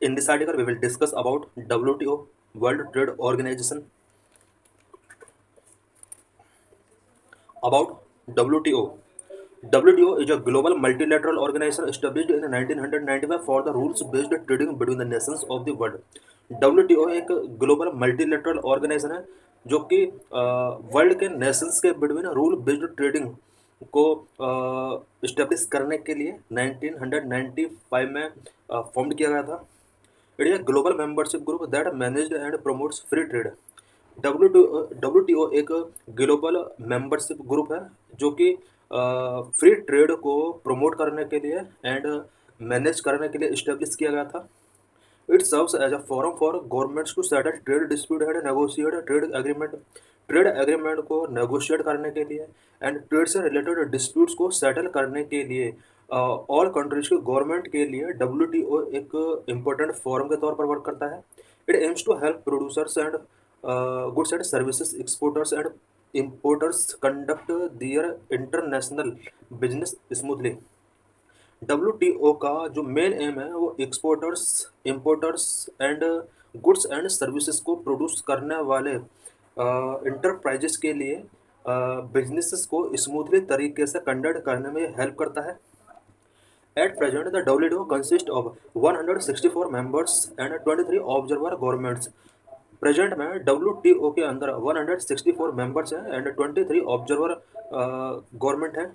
In this article, we will discuss about WTO, World Trade Organization. About WTO. WTO is a global multilateral organization established in 1995 for the rules-based trading between the nations of the world. WTO एक global multilateral organisation है जो कि world के Nations के between rule based trading को establish करने के लिए 1995 में फॉर्म किया गया था. It is a global membership group that manages and promotes free trade. WTO एक ग्लोबल मेंबरशिप ग्रुप है जो कि फ्री ट्रेड को प्रमोट करने के लिए एंड मैनेज करने के लिए इस्टेब्लिश किया गया था. It serves as a forum for governments to settle trade dispute and negotiate trade agreement को नेगोशिएट करने के लिए एंड ट्रेड से रिलेटेड डिस्प्यूट्स को सेटल करने के लिए ऑल कंट्रीज के गवर्नमेंट के लिए WTO एक इम्पोर्टेंट फोरम के तौर पर वर्क करता है. It aims to help producers and goods and services exporters and importers conduct their international business smoothly. WTO का जो मेन एम है वो exporters, importers and goods and services को प्रोड्यूस करने वाले इंटरप्राइजेस के लिए बिजनेसेस को स्मूथली तरीके से कंडक्ट करने में हेल्प करता है. At present, the WTO consists of 164 members and 23 observer governments. Present में WTO के अंदर 164 मेंबर्स हैं एंड 23 ऑब्जर्वर गवर्नमेंट हैं.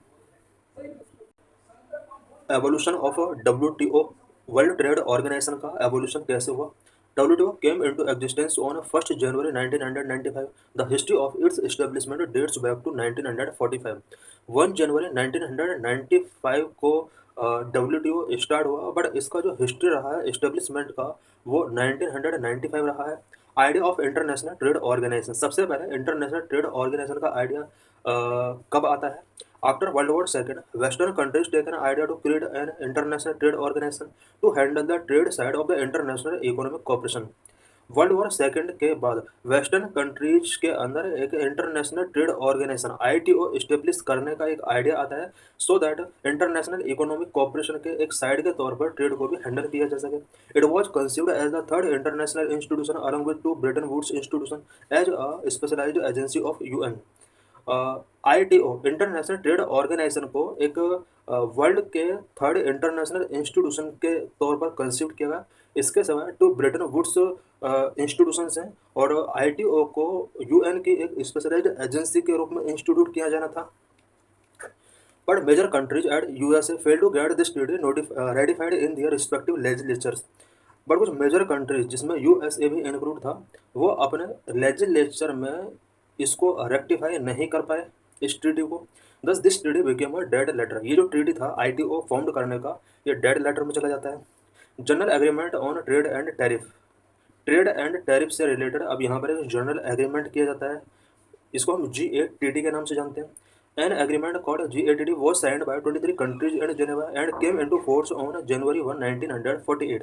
Evolution of WTO, world trade organisation का एवोल्यूशन कैसे हुआ. WTO came into existence on 1st January 1995. The history of its establishment dates back to 1945. 1 जनवरी 1995 को WTO start हुआ, बट इसका जो हिस्ट्री रहा है एस्टेब्लिशमेंट का वो 1995 रहा है. Idea of international trade organisation. सबसे पहले इंटरनेशनल ट्रेड ऑर्गेनाइजेशन का आइडिया कब आता है. After World War II, Western countries take an idea to create an international trade organization to handle the trade side of the international economic cooperation. World war second के बाद western countries के अंदर एक international trade organisation ITO establish करने का एक idea आता है so that international economic cooperation के एक साइड के तौर पर ट्रेड को भी हैंडल किया जा सके. It was conceived as the third international institution along with two Bretton Woods institution as a specialised agency of UN. ITO international trade organisation को एक वर्ल्ड के थर्ड इंटरनेशनल इंस्टीट्यूशन के तौर पर कंसीव किया गया. इसके सिवाय टू ब्रिटेन वुड्स इंस्टीट्यूशंस हैं और ITO को UN की एक स्पेशलाइज्ड एजेंसी के रूप में इंस्टीट्यूट किया जाना था. But major countries at USA fail to get this treaty ratified in their respective legislatures. But कुछ मेजर कंट्रीज जिसमें USA भी इंक्लूड था वो अपने लेजिस्लेचर में इसको रेक्टिफाई नहीं कर पाए इस ट्रीटी को. Thus this treaty became a dead letter. ये जो ट्रीटी था ITO फॉर्म करने का ये डेड लेटर में चला जाता है. General agreement on trade and tariff. Trade and tariff से रिलेटेड अब यहाँ पर एक जनरल एग्रीमेंट किया जाता है. इसको हम GATT के नाम से जानते हैं. An agreement called GATT was signed by 23 countries and Geneva and came into force on January 1, 1948.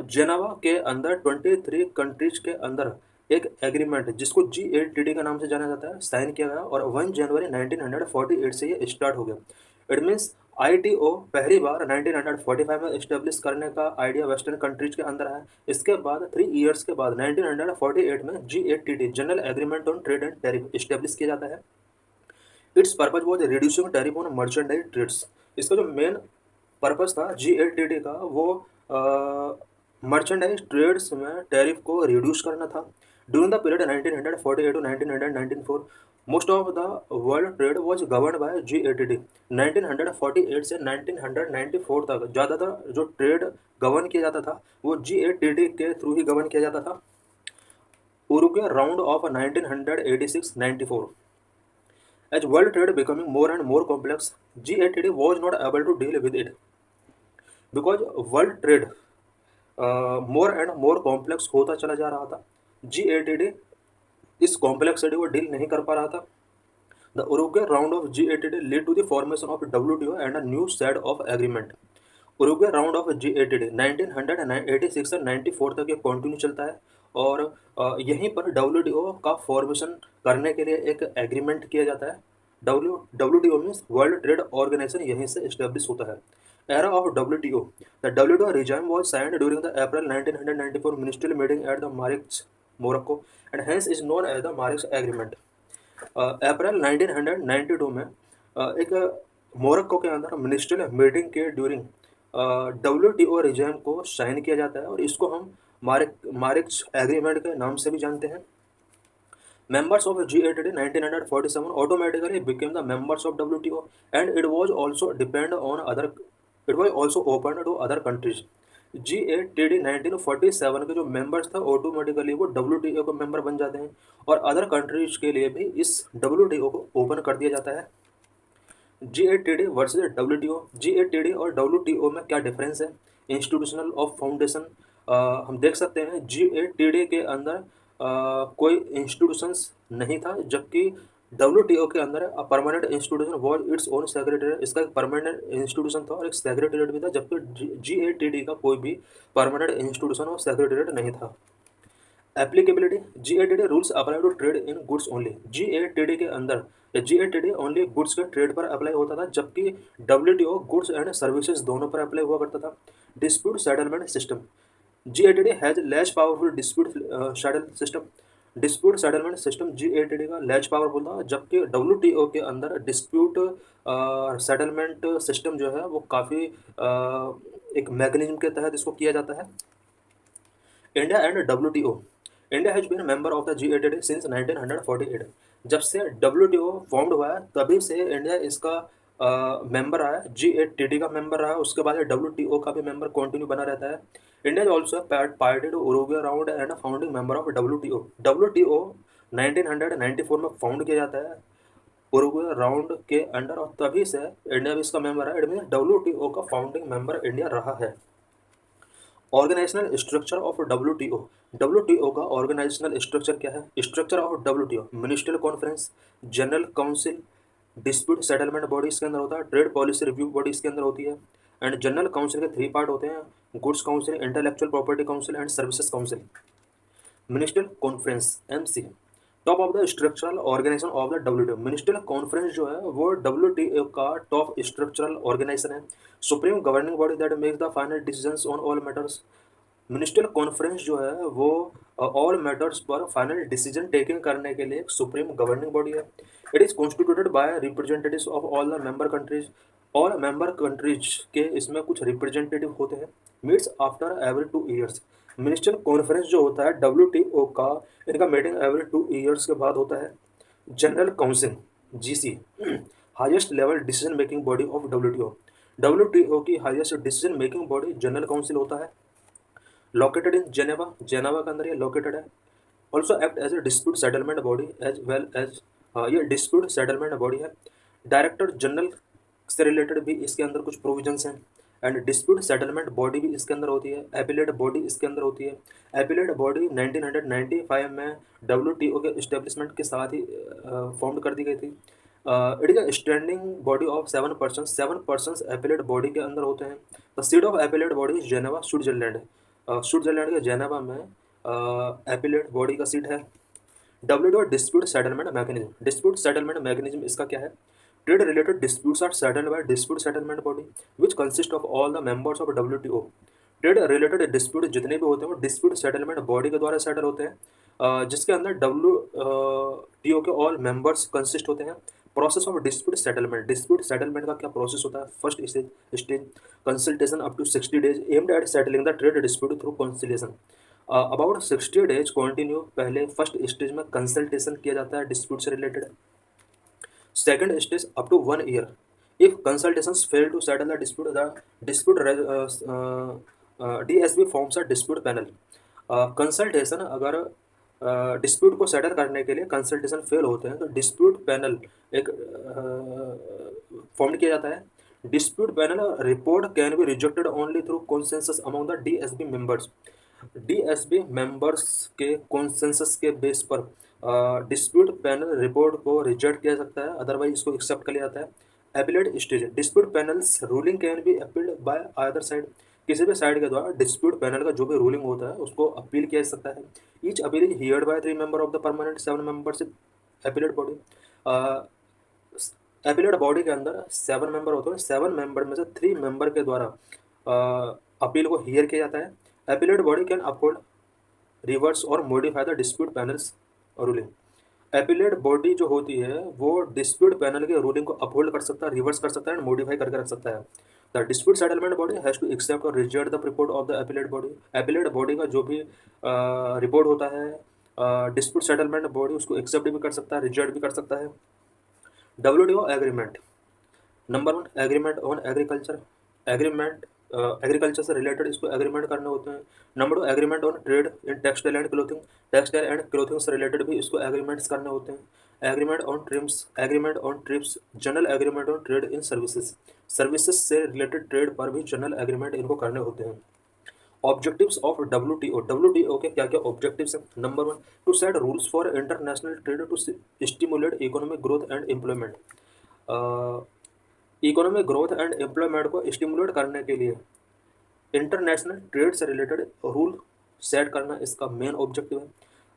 Geneva के अंदर 23 कंट्रीज के अंदर एक एग्रीमेंट जिसको GATT का नाम से जाना जाता है साइन किया गया और 1 जनवरी 1948 से ये स्टार्ट हो गया. इट मीन्स ITO पहली बार 1945 में इस्टेब्लिश करने का आइडिया वेस्टर्न कंट्रीज के अंदर है. इसके बाद 3 ईयर्स के बाद 1948 में GATT general agreement on trade and tariff establish किया जाता है. Its purpose was reducing tariff on merchandise trades. इसका जो मेन पर्पज था GATT का वो मर्चेंडाइज ट्रेड्स में टैरिफ को रिड्यूस करना था. During the period 1948 to 1994 most of the world trade was govern by GATT. 1948 से 1994 तक ज़्यादातर जो ट्रेड गवर्न किया जाता था वो GATT के थ्रू ही गवर्न किया जाता था. Uruguay round of 1986-94. As world trade becoming more and more complex, GATT was not able to deal with it because world trade more and more complex होता चला जा रहा था. GATT इस कॉम्प्लेक्सिटी को डील नहीं कर पा रहा था. The Uruguay round of GATT lead to the formation of WTO and a new set of agreement. Uruguay round of GATT 1986 से 94 तक ये कंटिन्यू चलता है और यहीं पर WTO का फॉर्मेशन करने के लिए एक एग्रीमेंट किया जाता है. WTO means world trade organisation यहीं से इस्टेब्लिश होता है. Era of WTO. The WTO regime was signed during the April 1994 ministerial meeting at the Marrakech, Morocco, and hence is known as the Marrakech Agreement. अप्रैल 1992 में एक Morocco के अंदर ministerial meeting के during WTO regime को sign किया जाता है और इसको हम मारिक्स एग्रीमेंट के नाम से भी जानते हैं. Members of G8 in 1947 automatically became the members of WTO, and it was also depend on other. It was also open to other countries. G8 1947 के जो मेंबर्स थे ऑटोमेटिकली वो WTO के मेंबर बन जाते हैं और अदर कंट्रीज के लिए भी इस WTO को ओपन कर दिया जाता है. G8 versus WTO. G8 और WTO में क्या डिफरेंस है? इंस्टीट्यूशनल ऑफ फाउंडेशन हम देख सकते हैं G8 के अंदर कोई इंस्टीट्यूशंस नहीं था, जबकि WTO के अंदर permanent institution was its own secretariat. इसका एक परमानेंट इंस्टीट्यूशन था और एक सेक्रेटरीट भी था, जबकि G8 का कोई भी परमानेंट इंस्टीट्यूशन और सेक्रेटरीट नहीं था. Applicability. G8 rules apply to trade in goods only. G8 के अंदर G8 ओनली गुड्स के ट्रेड पर अप्लाई होता था, जबकि WTO गुड्स एंड सर्विसेज दोनों पर अप्लाई हुआ करता था. Dispute settlement system. G8 has less powerful dispute settle system. Dispute settlement system G8 का लेस पावरफुल था, जबकि WTO के अंदर डिस्प्यूट सेटलमेंट सिस्टम जो है वो काफ़ी एक मैकेनिज्म के तहत इसको किया जाता है. India and WTO. India has been member of the G8 since 1948. जब से WTO फॉर्म्ड हुआ है तभी से इंडिया इसका मेंबर रहा है, G8 का मेंबर रहा है. उसके बाद WTO का भी मेंबर कंटिन्यू बना रहता है. India is also party to Uruguay round and founding member of WTO. WTO 1994 में फाउंड किया जाता है उरुग्वे राउंड के अंडर और तभी से इंडिया भी इसका मेंबर है. इट मीन WTO का फाउंडिंग मेंबर इंडिया रहा है. Organisational structure of WTO. WTO का ऑर्गेनाइजेशनल स्ट्रक्चर क्या है? Structure of WTO. Ministerial conference, general council, dispute settlement body इसके अंदर होता है, ट्रेड पॉलिसी रिव्यू बॉडी इसके अंदर होती है, एंड जनरल काउंसिल के 3 पार्ट होते हैं: goods council, intellectual property council and services council. Ministerial conference MC. Top of the structural organisation of the WTO. Ministerial conference जो है वो WTO का टॉप स्ट्रक्चरल ऑर्गेनाइजेशन है, supreme governing body that makes the final decisions on all matters. Ministerial conference जो है वो all matters पर final decision taking करने के लिए एक सुप्रीम गवर्निंग बॉडी है. It is constituted by representatives of all the member countries. All member countries के इसमें कुछ रिप्रेजेंटेटिव होते हैं. Meets after every 2 years. Ministerial conference जो होता है WTO का, इनका मीटिंग एवरी 2 ईयर्स के बाद होता है. General council GC, highest level decision making body of WTO की highest decision making body general council होता है. Located in Geneva. जेनेवा के अंदर ये लोकेटेड है. Also act as a dispute settlement body as well as ये dispute settlement body है. Director general से रिलेटेड भी इसके अंदर कुछ प्रोविजंस हैं, एंड डिस्प्यूट सेटलमेंट बॉडी भी इसके अंदर होती है. एपिलेट बॉडी इसके अंदर होती है. एपिलेट बॉडी 1995 में WTO के इस्टेब्लिशमेंट के साथ ही फॉर्म कर दी गई थी. It is a standing body of 7 person. 7 person appellate body के अंदर होते हैं. The seat of appellate body is Geneva, Switzerland. Switzerland के जेनेवा में एपिलेट बॉडी का सीट है. WTO dispute settlement mechanism. Dispute settlement mechanism इसका क्या है? Trade related disputes are settled by dispute settlement body which consist of all the members of WTO. Trade related dispute जितने भी होते हैं वो डिस्प्यूट सेटलमेंट बॉडी के द्वारा सेटल होते हैं, जिसके अंदर WTO के ऑल मेंबर्स कंसिस्ट होते हैं. Process of dispute settlement. Dispute settlement का क्या प्रोसेस होता है? First stage consultation up to 60 days aimed at settling the trade dispute through conciliation. About 60 days continue पहले फर्स्ट स्टेज में कंसल्टेशन किया जाता है डिस्प्यूट से related. Second stage up to 1 year. If consultations fail to settle the dispute DSB forms a dispute panel. Consultation अगर dispute को settle करने के लिए कंसल्टेशन फेल होते हैं तो डिस्प्यूट पैनल एक फॉर्म किया जाता है. Dispute panel report can be rejected only through consensus among the DSB members. DSB members के कॉन्सेंसस के बेस पर डिस्प्यूट पैनल रिपोर्ट को रिजेक्ट किया सकता है, अदरवाइज इसको एक्सेप्ट कर लिया जाता है. Appellate stage. Dispute panel's ruling can be appealed bye either side. किसी भी साइड के द्वारा डिस्प्यूट पैनल का जो भी रूलिंग होता है उसको अपील किया जा सकता है. Each appeal is heard by 3 member of the permanent 7 membership appellate body. Appellate body के अंदर 7 मेंबर होते हैं, 7 मेंबर में से 3 मेंबर के द्वारा अपील को हियर किया जाता है। Appellate body can uphold, reverse और modify the dispute panel's ruling. Appellate body जो होती है वो डिस्प्यूट पैनल के रूलिंग को अपहोल्ड कर सकता है, रिवर्स कर सकता है एंड मॉडिफाई करके रख सकता है। The dispute settlement body has to accept और reject the report of the appellate body. Appellate body का जो भी रिपोर्ट होता है डिस्प्यूट सेटलमेंट बॉडी उसको एक्सेप्ट भी कर सकता है, रिजेक्ट भी कर सकता है। WTO agreement, number 1 agreement on agriculture, agreement agriculture से रिलेटेड इसको एग्रीमेंट करने होते हैं। Number 2 agreement on trade in textile and clothing, textile and clothing से रिलेटेड भी इसको एग्रीमेंट्स करने होते हैं। Agreement on TRIMS, agreement on trips, general agreement on trade in services, services से रिलेटेड ट्रेड पर भी जनरल एग्रीमेंट इनको करने होते हैं। ऑब्जेक्टिव्स ऑफ WTO, WTO के क्या क्या ऑब्जेक्टिव्स हैं? Number 1 to set rules for international trade to stimulate economic growth and employment. Economic growth and employment को स्टिमुलेट करने के लिए इंटरनेशनल ट्रेड से रिलेटेड रूल सेट करना इसका मेन ऑब्जेक्टिव है।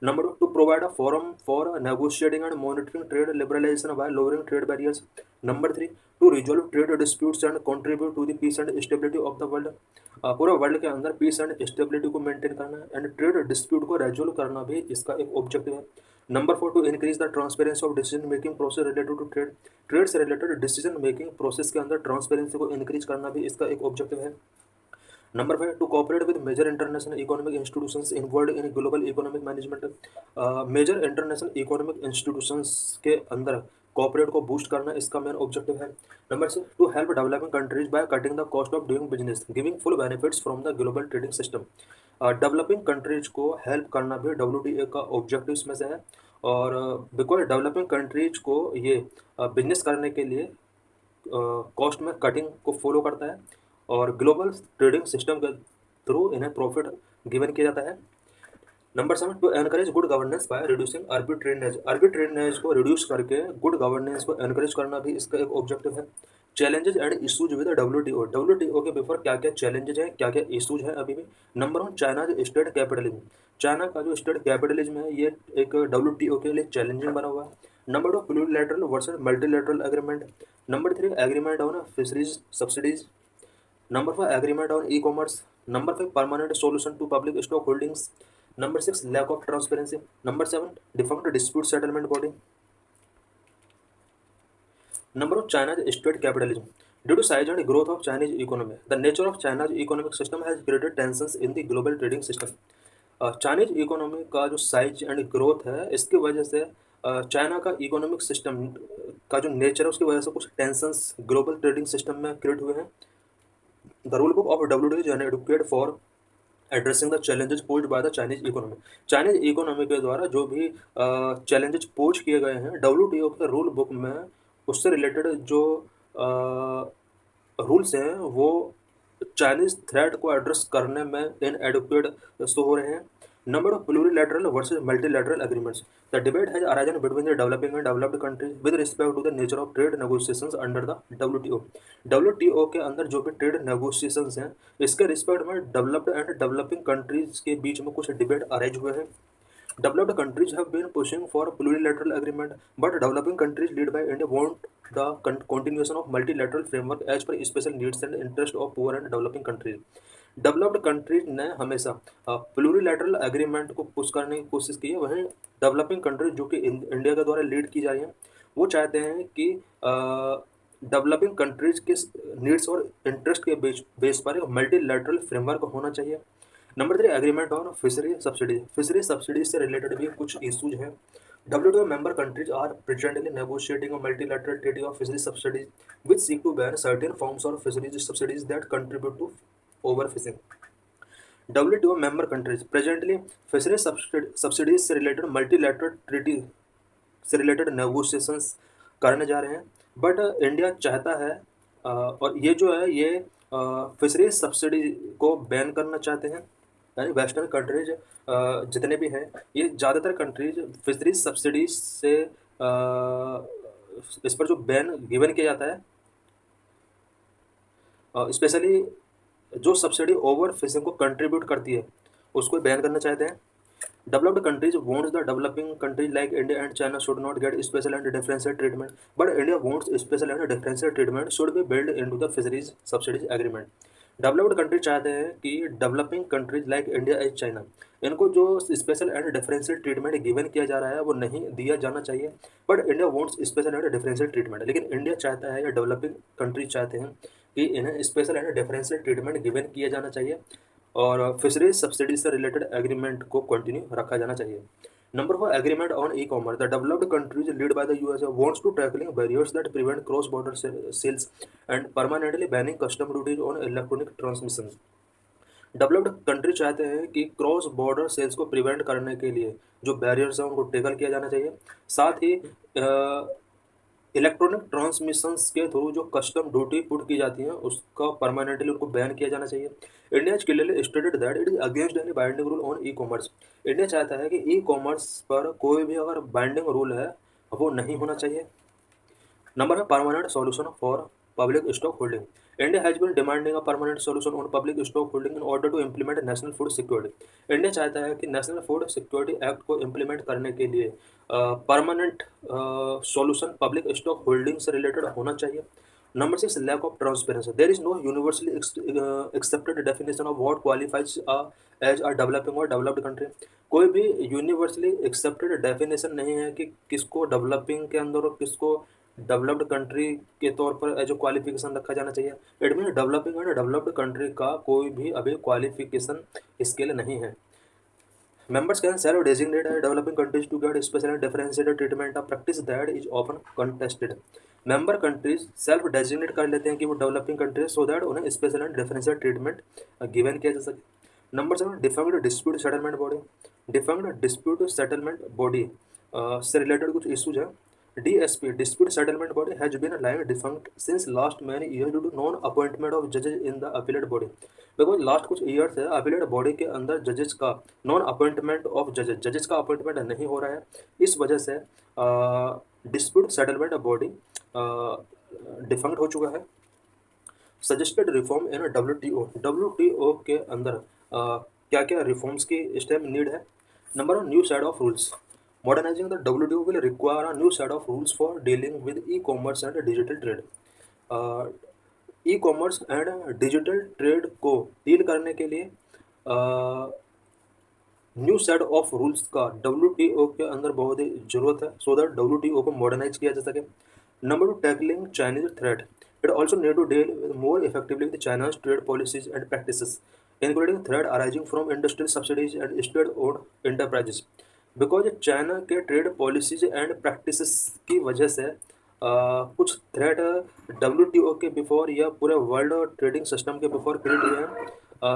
Number 2 to provide a forum for negotiating and monitoring trade liberalisation by lowering trade barriers. Number 3 to resolve trade disputes and contribute to the peace and stability of the world. पूरा world के अंदर peace and stability को maintain करना and trade dispute को resolve करना भी इसका एक ऑब्जेक्टिव है। Number 4 to increase the transparency of decision making process related to trade, trade से रिलेटेड डिसीजन मेकिंग प्रोसेस के अंदर ट्रांसपेरेंसी को इंक्रीज करना भी इसका एक ऑब्जेक्टिव है। Number 5 to cooperate with major international economic institutions involve in global economic management. Major international economic institutions के अंदर कॉपरेट को बूस्ट करना इसका मेन ऑब्जेक्टिव है। Number 6 to help developing countries by cutting the cost of doing business giving full benefits from the global trading system. Developing countries को help करना भी WTO का ऑब्जेक्टिव्स में से है। और बिकॉज डेवलपिंग कंट्रीज को ये बिजनेस करने के लिए कॉस्ट में कटिंग को फॉलो करता है और ग्लोबल ट्रेडिंग सिस्टम के थ्रू इन्हें प्रॉफिट गिवन किया जाता है। Number 7 to encourage good governance by reducing arbitrariness, arbitrariness को रिड्यूस करके गुड गवर्नेंस को एनकरेज करना भी इसका एक ऑब्जेक्टिव है। Challenges and issues with WTO, WTO के बिफोर क्या क्या चैलेंजेस हैं, क्या क्या इशूज हैं अभी भी। Number 1 China state capitalism, China का जो स्टेट कैपिटलिज्म है ये एक WTO के लिए चैलेंजिंग बना हुआ है। Number 2 plurilateral versus multilateral agreement. Number 3 agreement on fisheries subsidies. Number 4 agreement on e commerce. Number 5 permanent solution to public stock holdings. Number 6 lack of transparency. Number 7 defunct dispute settlement body. Number of China's state capitalism. Due to size and growth of Chinese economy, the nature of China's economic system has created tensions in the global trading system. Chinese economy का जो size and growth है इसकी वजह से China का economic system का जो nature है उसकी वजह से कुछ टेंशंस ग्लोबल ट्रेडिंग सिस्टम में क्रिएट हुए हैं। The rule book of WTO is advocate for addressing the challenges posed by the Chinese economy. Chinese economy के द्वारा जो भी चैलेंजेस पोज किए गए हैं WTO के रूल बुक में उससे रिलेटेड जो रूल्स हैं वो चाइनीज थ्रेट को एड्रेस करने में इनएडिक्वेट शो हो रहे हैं। Number of plurilateral versus multilateral agreements, the debate has arisen between the developing and developed countries with respect to the nature of trade negotiations under the WTO। WTO के अंदर जो भी ट्रेड नेगोशिएशंस हैं इसके respect में developed and developing countries के बीच में कुछ डिबेट अराइज हुए हैं। Developed countries have been pushing for plurilateral agreement, but developing countries led by India want the continuation of multilateral framework as per special needs and interest of poor and developing countries. Developed countries ने हमेशा प्लूरिलैटरल agreement को push करने की कोशिश की है, वहीं developing countries जो कि इंडिया के द्वारा लीड की जा रही हैं वो चाहते हैं कि डेवलपिंग कंट्रीज के नीड्स और इंटरेस्ट के बेस पर एक मल्टीलैटरल फ्रेमवर्क होना चाहिए। Number 3 agreement on fishery subsidies, fishery subsidies से रिलेटेड भी कुछ इशूज हैं। WTO member countries are presently negotiating a multilateral treaty of fisheries subsidies which seek to ban certain forms of fisheries subsidies that contribute to overfishing. WTO member countries presently fisheries subsidies से related multilateral treaty से related negotiations करने जा रहे हैं, but India चाहता है और ये जो है ये फिशरीज सब्सिडी को बैन करना चाहते हैं। यानी वेस्टर्न कंट्रीज जितने भी हैं ये ज़्यादातर कंट्रीज फिशरीज सब्सिडीज से इस पर जो बैन गिवन किया जाता है स्पेशली जो सब्सिडी ओवर फिशिंग को कंट्रीब्यूट करती है उसको बैन करना चाहते हैं। Developed countries wants the developing countries like India and China should not get special and differential treatment, but India wants special and differential treatment should be built into the fisheries subsidies agreement. Developed country चाहते हैं कि developing countries like India and China, इनको जो special and differential treatment given किया जा रहा है वो नहीं दिया जाना चाहिए, but India wants special and differential treatment. लेकिन इंडिया चाहता है या डेवलपिंग कंट्री चाहते हैं कि इन्हें special and differential treatment given किया जाना चाहिए और फिशरीज सब्सिडी से रिलेटेड एग्रीमेंट को कंटिन्यू रखा जाना चाहिए। Number 4, agreement on e commerce. The developed countries lead by the US wants to tackling barriers that prevent cross border sales and permanently banning custom duties on electronic transmission. Developed country चाहते हैं कि cross border sales को prevent करने के लिए जो barriers हैं उनको टैकल किया जाना चाहिए, साथ ही इलेक्ट्रॉनिक ट्रांसमिशंस के थ्रू जो कस्टम ड्यूटी पुट की जाती है उसका परमानेंटली उनको बैन किया जाना चाहिए। India is clearly stated that it is against any binding rule on e commerce. India चाहता है कि ई कॉमर्स पर कोई भी अगर बाइंडिंग रूल है वो नहीं होना चाहिए। नंबर है permanent solution for public stock holding. India has been demanding a permanent solution on public stock holding in order to implement national food security. India चाहता है कि नेशनल फूड सिक्योरिटी एक्ट को इम्प्लीमेंट करने के लिए permanent solution public stock holding से related होना चाहिए। Number 6, lack of transparency. There is no universally accepted definition of what qualifies as a developing और डेवलप्ड कंट्री। कोई भी यूनिवर्सली एक्सेप्टेड डेफिनेशन नहीं है कि किसको डेवलपिंग के अंदर और किसको डेवलप्ड कंट्री के तौर पर एज ए क्वालिफिकेशन रखा जाना चाहिए। It mean developing and developed country का कोई भी अभी क्वालिफिकेशन स्केल नहीं है। Members can self-designate as developing countries to get special and differentiated treatment, a practice that is often contested. Member countries self designate कर लेते हैं कि वो डेवलपिंग कंट्रीज सो दैट उन्हें special and differential treatment given किया जा सके। Number 7, defunct dispute settlement body. Defunct dispute settlement body से रिलेटेड कुछ इशूज हैं। DSP dispute settlement body has been lying defunct since last many years due to non appointment of judges in the appellate body। Because last कुछ year से appellate body के अंदर जजेस का non appointment of जजेस का appointment नहीं हो रहा है, इस वजह से डिस्प्यूट सेटलमेंट बॉडी डिफंक्ट हो चुका है। सजेस्टेड रिफॉर्म इन WTO के अंदर क्या क्या रिफॉर्म्स की इस टाइम नीड है। Number 1, new set of rules. Modernising the WTO will require a new set of rules for dealing with e-commerce and digital trade। E commerce and digital trade को deal करने के लिए new set of rules का WTO के अंदर बहुत ही ज़रूरत है सो दैट WTO को मॉडर्नाइज किया जा सके। Number 2, tackling Chinese threat. It also need to deal more effectively with China's trade policies and practices including threat arising from industrial subsidies and state owned enterprises. Because China के trade policies and practices की वजह से कुछ threat WTO के before या पूरे world trading system के before create हुए हैं,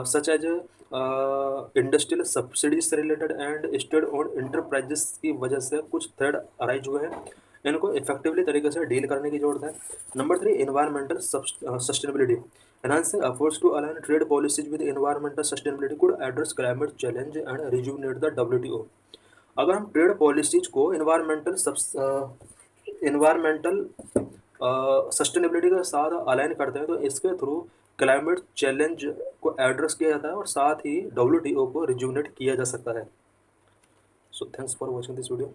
सच एज इंडस्ट्रियल सब्सिडीज से related and state owned enterprises की वजह से कुछ थ्रेट अराइज हुए हैं, इनको इफेक्टिवली तरीके से डील करने की जरूरत है। Number 3, environmental sustainability. Enhancing efforts to align trade policies with environmental sustainability could address climate challenge and rejuvenate the WTO। अगर हम ट्रेड पॉलिसीज को इन्वायरमेंटल सस्टेनेबिलिटी के साथ अलाइन करते हैं तो इसके थ्रू क्लाइमेट चैलेंज को एड्रेस किया जाता है और साथ ही WTO को रिजुविनेट किया जा सकता है। So thanks for watching this video.